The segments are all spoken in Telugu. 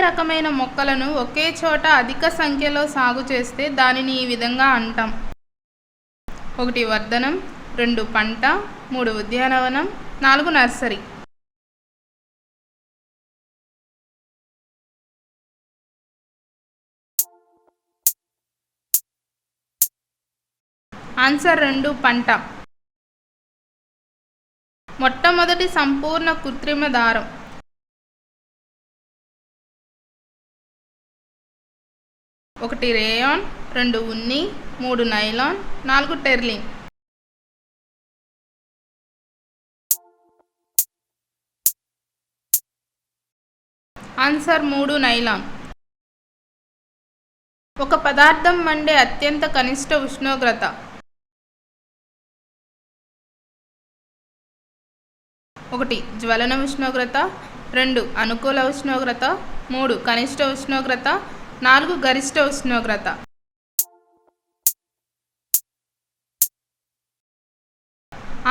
రకమైన మొక్కలను ఒకే చోట అధిక సంఖ్యలో సాగు చేస్తే దానిని ఈ విధంగా అంటాం. 1 వర్ధనం, 2 పంట, 3 ఉద్యానవనం, 4 నర్సరీ. ఆన్సర్ 2 పంట. మొట్టమొదటి సంపూర్ణ కృత్రిమ దారం. 1 రేయాన్, 2 ఉన్ని, 3 నైలాన్, 4 టెర్లిన్. Answer 3 nylon. ఒక పదార్థం మండే అత్యంత కనిష్ట ఉష్ణోగ్రత. 1 జ్వలన ఉష్ణోగ్రత, 2 అనుకూల ఉష్ణోగ్రత, 3 కనిష్ట ఉష్ణోగ్రత, 4 గరిష్ట ఉష్ణోగ్రత.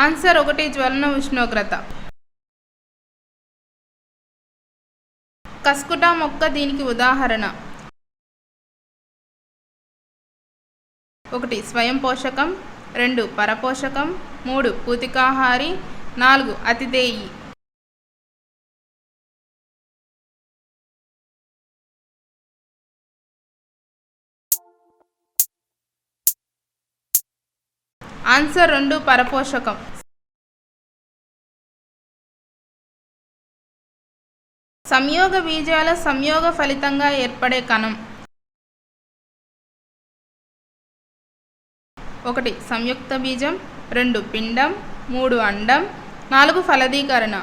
ఆన్సర్ 1 జ్వలన ఉష్ణోగ్రత. కస్కుటా మొక్క దీనికి ఉదాహరణ. 1 స్వయం పోషకం, 2 పరపోషకం, 3 పూతికాహారి, 4 అతిథేయి. ఆన్సర్ 2 పరపోషకం. సంయోగ బీజాల సంయోగ ఫలితంగా ఏర్పడే కణం. 1 సంయుక్త బీజం, 2 పిండం, 3 అండం, 4 ఫలదీకరణ.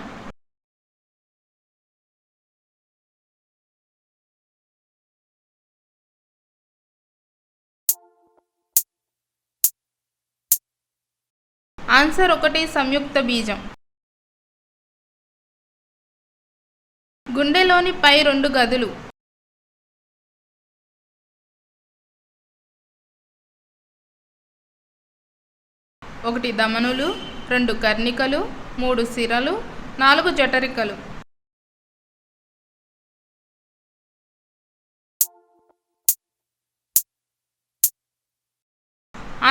ఆన్సర్ 1 సంయుక్త బీజం. గుండెలోని పై 2 గదులు. 1 ధమనులు, 2 కర్ణికలు, 3 సిరలు, 4 జఠరికలు.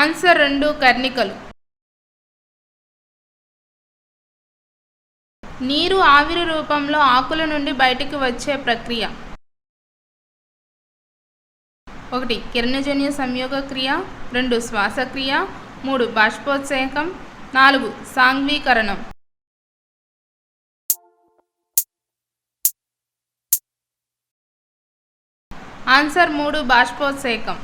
ఆన్సర్ 2 కర్ణికలు. నీరు ఆవిరి రూపంలో ఆకుల నుండి బయటికి వచ్చే ప్రక్రియ. 1 కిరణజన్య సంయోగ క్రియ, 2 శ్వాసక్రియ, 3 బాష్పోత్సేకం, 4 సాంఘ్వీకరణం. ఆన్సర్ 3 బాష్పోత్సేకం.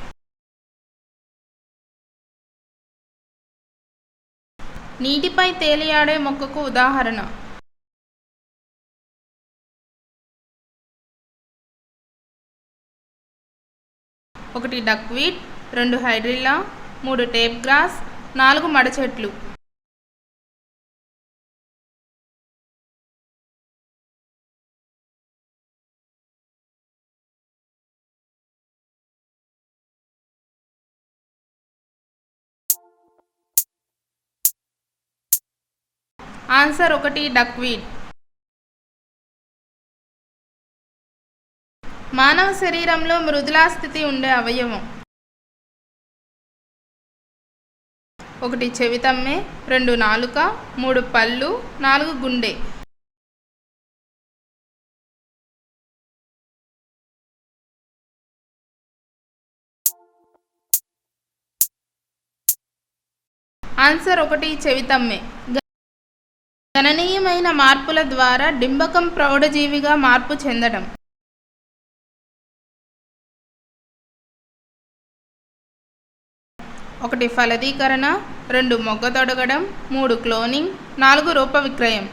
నీటిపై తేలియాడే మొక్కకు ఉదాహరణ. 1 డక్వీట్, 2 హైడ్రిల్లా, 3 టేప్ గ్రాస్, 4 మడచెట్లు. ఆన్సర్ 1 డక్వీట్. మానవ శరీరంలో మృదులా స్థితి ఉండే అవయవం. 1 చెవితమ్మె, 2 నాలుక, 3 పళ్ళు, 4 గుండె. ఆన్సర్ 1 చెవితమ్మె. గణనీయమైన మార్పుల ద్వారా డింబకం ప్రౌఢజీవిగా మార్పు చెందడం. 1 ఫలదీకరణ, 2 మొగ్గ తొడగడం, 3 క్లోనింగ్, 4 రూప విక్రయం.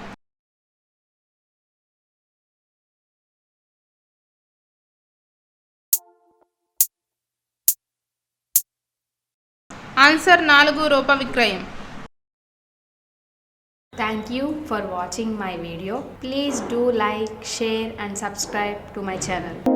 ఆన్సర్ 4 రూప విక్రయం. Thank you for watching my video. Please do like, share and subscribe to my channel.